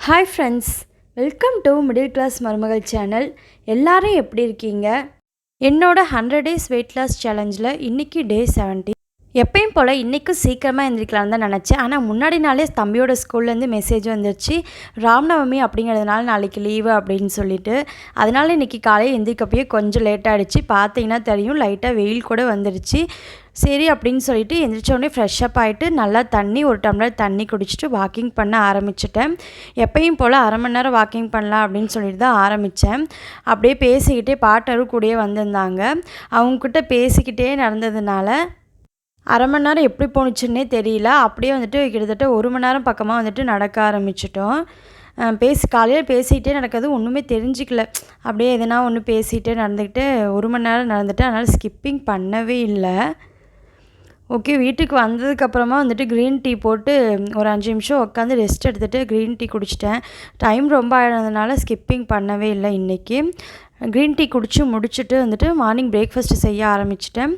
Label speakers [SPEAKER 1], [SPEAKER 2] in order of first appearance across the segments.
[SPEAKER 1] Hi friends, welcome to middle class மருமகள் channel. எல்லாரும் எப்படி இருக்கீங்க? என்னோட 100 டேஸ் வெயிட் லாஸ் சேலஞ்சில் இன்றைக்கி டே 70. எப்பயும் போல் இன்றைக்கும் சீக்கிரமாக எழுந்திரிக்கலான்னு தான் நினச்சேன். ஆனால் முன்னாடி நாளே தம்பியோட ஸ்கூல்லேருந்து மெசேஜ் வந்துருச்சு, ராம்நவமி அப்படிங்கிறதுனால நாளைக்கு லீவு அப்படின்னு சொல்லிட்டு. அதனால் இன்றைக்கி காலையில் எந்திரிக்கப்பயே கொஞ்சம் லேட் ஆகிடுச்சு. பார்த்தீங்கன்னா தெரியும், லைட்டாக வெயில் கூட வந்துடுச்சு. சரி அப்படின்னு சொல்லிட்டு எந்திரிச்சோடனே ஃப்ரெஷ்ஷப் ஆகிட்டு நல்லா ஒரு டம்ளர் தண்ணி குடிச்சிட்டு வாக்கிங் பண்ண ஆரம்பிச்சிட்டேன். எப்பயும் போல் அரை மணி நேரம் வாக்கிங் பண்ணலாம் அப்படின்னு சொல்லிட்டு தான் ஆரம்பித்தேன். அப்படியே பேசிக்கிட்டே பாட்டரும் கூடயே வந்திருந்தாங்க. அவங்கக்கிட்ட பேசிக்கிட்டே நடந்ததுனால அரை மணி நேரம் எப்படி போணுச்சுன்னே தெரியல. அப்படியே கிட்டத்தட்ட 1 மணி நேரம் பக்கமாக நடக்க ஆரம்பிச்சிட்டோம். காலையில் பேசிகிட்டே நடக்கிறது ஒன்றுமே தெரிஞ்சிக்கல. அப்படியே எதனா ஒன்று பேசிகிட்டே நடந்துக்கிட்டு 1 மணி நேரம் நடந்துட்டு, அதனால் ஸ்கிப்பிங் பண்ணவே இல்லை. ஓகே, வீட்டுக்கு வந்ததுக்கப்புறமா க்ரீன் டீ போட்டு ஒரு 5 நிமிஷம் உட்காந்து ரெஸ்ட் எடுத்துகிட்டு க்ரீன் டீ குடிச்சிட்டேன். டைம் ரொம்ப ஆகினதுனால ஸ்கிப்பிங் பண்ணவே இல்லை இன்றைக்கி. க்ரீன் டீ குடித்து முடிச்சுட்டு மார்னிங் பிரேக்ஃபாஸ்ட்டு செய்ய ஆரம்பிச்சிட்டேன்.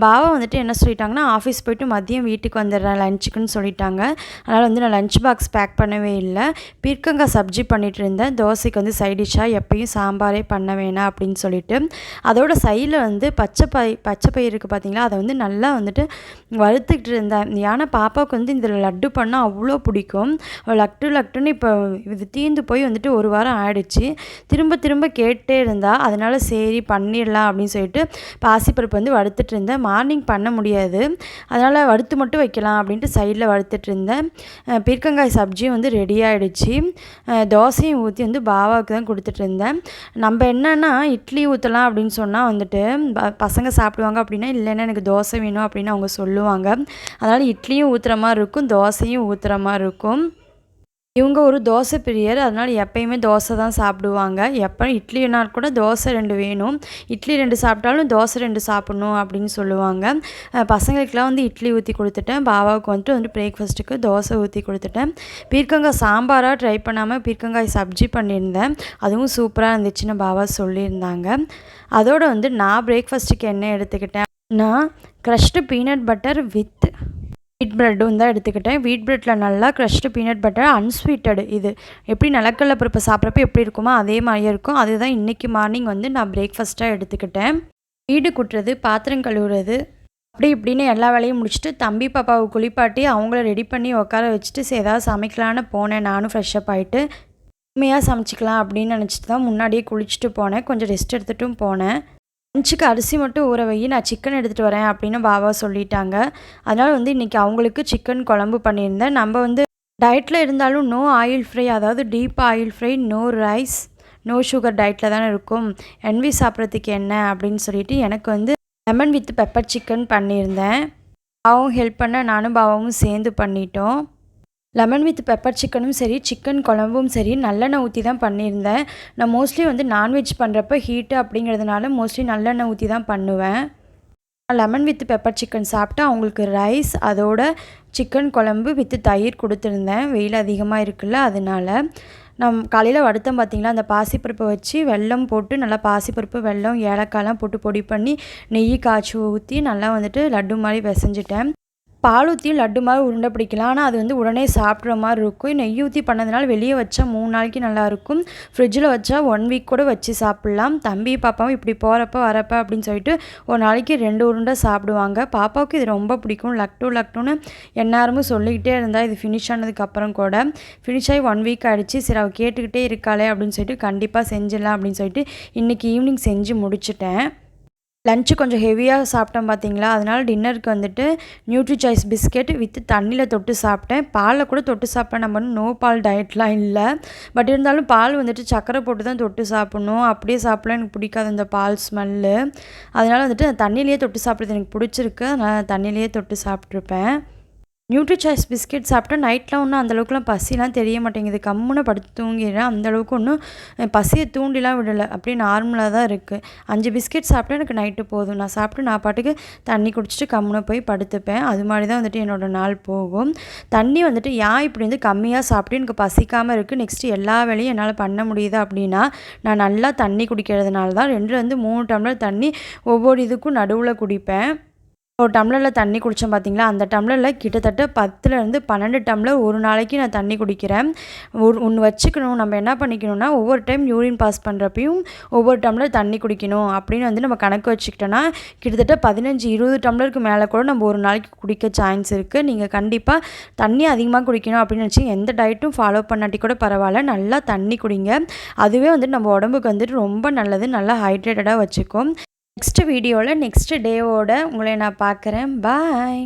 [SPEAKER 1] பாவா என்ன சொல்லிட்டாங்கன்னா, ஆஃபீஸ் போய்ட்டு மதியம் வீட்டுக்கு வந்துடுறேன் லஞ்சுக்குன்னு சொல்லிட்டாங்க. அதனால் நான் லஞ்ச் பாக்ஸ் பேக் பண்ணவே இல்லை. பீர்க்கங்காய் சப்ஜி பண்ணிகிட்டு இருந்தேன். தோசைக்கு சைட் டிஷ்ஷாக எப்பயும் சாம்பாரே பண்ண வேணாம் அப்படின்னு சொல்லிட்டு. அதோட சைடில் பச்சை பயிருக்கு பார்த்தீங்களா, அதை நல்லா வறுத்துக்கிட்டு இருந்தேன். ஏன்னா பாப்பாவுக்கு இந்த லட்டு பண்ணால் அவ்வளோ பிடிக்கும். லட்டுன்னு இப்போ இது தீர்ந்து போய் 1 வாரம் ஆயிடுச்சு. திரும்ப கேட்டே இருந்தேன். அதனால் சரி பண்ணிடலாம் அப்படின்னு சொல்லிட்டு பாசிப்பருப்பு வறுத்துட்டு இருந்தேன். மார்னிங் பண்ண முடியாது, அதனால் வறுத்து மட்டும் வைக்கலாம் அப்படின்ட்டு சைடில் வறுத்துட்டு இருந்தேன். பீர்க்கங்காய் சப்ஜியும் ரெடி ஆகிடுச்சு. தோசையும் ஊற்றி பாவாவுக்கு தான் கொடுத்துட்டு இருந்தேன். நம்ம என்னென்னா இட்லி ஊற்றலாம் அப்படின்னு சொன்னால் பசங்க சாப்பிடுவாங்க. அப்படின்னா இல்லைன்னா எனக்கு தோசை வேணும் அப்படின்னு அவங்க சொல்லுவாங்க. அதனால் இட்லியும் ஊற்றுற மாதிரி இருக்கும், தோசையும் ஊற்றுற மாதிரி இருக்கும். இவங்க ஒரு தோசை பிரியர், அதனால் எப்பயுமே தோசை தான் சாப்பிடுவாங்க. எப்போ இட்லினா கூட தோசை 2 வேணும், இட்லி 2 சாப்பிட்டாலும் தோசை 2 சாப்பிட்ணும் அப்படின்னு சொல்லுவாங்க. பசங்களுக்கெலாம் இட்லி ஊற்றி கொடுத்துட்டேன். பாபாவுக்கு பிரேக்ஃபாஸ்ட்டுக்கு தோசை ஊற்றி கொடுத்துட்டேன். பீர்க்கங்காய் சாம்பாராக ட்ரை பண்ணாமல் பீர்க்கங்காய் சப்ஜி பண்ணியிருந்தேன். அதுவும் சூப்பராக இருந்துச்சுன்னு பாபா சொல்லியிருந்தாங்க. அதோடு நான் பிரேக்ஃபாஸ்ட்டுக்கு என்ன எடுத்துக்கிட்டேன், நான் க்ரஷ்டு பீனட் பட்டர் வித் வீட் ப்ரெட்டும் தான் எடுத்துக்கிட்டேன். வீட் ப்ரெட்டில் நல்லா க்ரஷ்டு பீனட் பட்டர் அன்ஸ்வீட்டடு, இது எப்படி நிலக்கடலை பருப்பு சாப்பிட்றப்ப எப்படி இருக்குமோ அதே மாதிரியே இருக்கும். அதுதான் இன்றைக்கி மார்னிங் நான் பிரேக்ஃபாஸ்ட்டாக எடுத்துக்கிட்டேன். வீடு கூட்டுறது, பாத்திரம் கழுவுறது, அப்படி இப்படின்னு எல்லா வேலையும் முடிச்சுட்டு தம்பி பாப்பாவை குளிப்பாட்டி அவங்கள ரெடி பண்ணி உட்கார வச்சுட்டு ஏதாவது சமைக்கலான்னு போனேன். நானும் ஃப்ரெஷ்ஷப் ஆகிட்டு உண்மையாக சமைச்சிக்கலாம் அப்படின்னு நினச்சிட்டு தான் முன்னாடியே குளிச்சுட்டு போனேன். கொஞ்சம் ரெஸ்ட் எடுத்துகிட்டும் போனேன். லஞ்சுக்கு அரிசி மட்டும் ஊற வை, நான் சிக்கன் எடுத்துகிட்டு வரேன் அப்படின்னு பாபா சொல்லிட்டாங்க. அதனால் இன்றைக்கி அவங்களுக்கு சிக்கன் குழம்பு பண்ணியிருந்தேன். நம்ம டயட்டில் இருந்தாலும் நோ ஆயில் ஃப்ரை, அதாவது deep oil fry, no rice, no sugar டயட்டில் தானே இருக்கும். என்வி சாப்பிட்றதுக்கு என்ன அப்படின்னு சொல்லிட்டு எனக்கு லெமன் வித் பெப்பர் சிக்கன் பண்ணியிருந்தேன். பாவும் ஹெல்ப் பண்ண, நானும் பாபாவும் சேர்ந்து பண்ணிட்டோம். லெமன் வித் பெப்பர் சிக்கனும் சரி, சிக்கன் குழம்பும் சரி நல்லெண்ணெய் ஊற்றி தான் பண்ணியிருந்தேன். நான் மோஸ்ட்லி நான்வெஜ் பண்ணுறப்ப ஹீட்டு அப்படிங்கிறதுனால மோஸ்ட்லி நல்லெண்ணெய் ஊற்றி தான் பண்ணுவேன். லெமன் வித் பெப்பர் சிக்கன் சாப்பிட்டு அவங்களுக்கு ரைஸ், அதோட சிக்கன் குழம்பு வித் தயிர் கொடுத்துருந்தேன். வெயில் அதிகமாக இருக்குல்ல, அதனால் காலையில் வறுத்தம் பார்த்திங்களா, அந்த பாசிப்பருப்பை வச்சு வெல்லம் போட்டு நல்லா பாசிப்பருப்பு, வெல்லம், ஏலக்காய்லாம் போட்டு பொடி பண்ணி நெய் காய்ச்சி ஊற்றி நல்லா லட்டு மாதிரி பிசைஞ்சிட்டேன். பால் ஊற்றியும் லட்டு மாதிரி உருண்டை பிடிக்கலாம், ஆனால் அது உடனே சாப்பிட்ற மாதிரி இருக்கும். நெய் ஊற்றி பண்ணதுனால வெளியே வச்சா 3 நாளைக்கு நல்லாயிருக்கும். ஃப்ரிட்ஜில் வச்சா 1 வீக் கூட வச்சு சாப்பிட்லாம். தம்பி பாப்பாவும் இப்படி போகிறப்ப வரப்போ அப்படின்னு சொல்லிட்டு ஒரு நாளைக்கு 2 உருண்டை சாப்பிடுவாங்க. பாப்பாவுக்கு இது ரொம்ப பிடிக்கும். லக்டுன்னு எந்நேரமும் சொல்லிக்கிட்டே இருந்தால் இது ஃபினிஷ் ஆனதுக்கப்புறம் கூட. ஃபினிஷ் ஆகி 1 வீக் ஆகிடுச்சு. சரி, அவள் கேட்டுக்கிட்டே இருக்காளே அப்படின்னு சொல்லிட்டு கண்டிப்பாக செஞ்சிடலாம் அப்படின்னு சொல்லிட்டு இன்றைக்கி ஈவினிங் செஞ்சு முடிச்சிட்டேன். லஞ்சு கொஞ்சம் ஹெவியாக சாப்பிட்டேன் பார்த்தீங்களா, அதனால் டின்னருக்கு நியூட்ரி சாய்ஸ் பிஸ்கெட் வித் தண்ணியில் தொட்டு சாப்பிட்டேன். பாலில் கூட தொட்டு சாப்பிட்டேன். நம்ம நோ பால் டயட்லாம் இல்லை, பட் இருந்தாலும் பால் சக்கரை போட்டு தான் தொட்டு சாப்பிட்ணும். அப்படியே சாப்பிட்லாம் எனக்கு பிடிக்காது இந்த பால் ஸ்மெல்லு. அதனால் தண்ணியிலேயே தொட்டு சாப்பிட்றது எனக்கு பிடிச்சிருக்கு. அதனால் தண்ணியிலேயே தொட்டு சாப்பிட்ருப்பேன். நியூட்ரி சாய்ஸ் பிஸ்கெட் சாப்பிட்டா நைட்லாம் ஒன்றும் அந்தளவுக்குலாம் பசிலாம் தெரிய மாட்டேங்குது. கம்முன்னு படுத்து தூங்கிடுறேன். அந்தளவுக்கு ஒன்றும் பசியை தூண்டிலாம் விடலை, அப்படியே நார்மலாக தான் இருக்குது. 5 பிஸ்கெட் சாப்பிட்டா எனக்கு நைட்டு போதும். நான் சாப்பிட்டு நான் பாட்டுக்கு தண்ணி குடிச்சிட்டு கம்முன்னு போய் படுத்துப்பேன். அது மாதிரி தான் என்னோடய நாள் போகும். தண்ணி ஏன் இப்படி கம்மியாக சாப்பிட்டு எனக்கு பசிக்காமல் இருக்குது, நெக்ஸ்ட்டு எல்லா வேலையும் என்னால் பண்ண முடியுது அப்படின்னா நான் நல்லா தண்ணி குடிக்கிறதுனால தான். 2 3 டம்ளர் தண்ணி ஒவ்வொரு இதுக்கும் நடுவில் குடிப்பேன். ஒரு டம்ளரில் தண்ணி குடித்தோம் பார்த்தீங்களா, அந்த டம்ளரில் கிட்டத்தட்ட 10லேருந்து 12 டம்ளர் ஒரு நாளைக்கு நான் தண்ணி குடிக்கிறேன். ஒன்று வச்சுக்கணும். நம்ம என்ன பண்ணிக்கணும்னா, ஒவ்வொரு டைம் யூரின் பாஸ் பண்ணுறப்பையும் ஒவ்வொரு டம்ளர் தண்ணி குடிக்கணும் அப்படின்னு வந்து நம்ம கணக்கு வச்சுக்கிட்டோன்னா, கிட்டத்தட்ட 15-20 டம்ளருக்கு மேலே கூட நம்ம ஒரு நாளைக்கு குடிக்க சான்ஸ் இருக்குது. நீங்கள் கண்டிப்பாக தண்ணி அதிகமாக குடிக்கணும் அப்படின்னு நினச்சி எந்த டயட்டும் ஃபாலோ பண்ணாட்டி கூட பரவாயில்ல, நல்லா தண்ணி குடிங்க. அதுவே வந்துட்டு நம்ம உடம்புக்கு வந்துட்டு ரொம்ப நல்லது, நல்லா ஹைட்ரேட்டடாக வச்சுக்கும். நெக்ஸ்ட் வீடியோவில் நெக்ஸ்ட் டேவோட உங்களை நான் பார்க்குறேன். பாய்.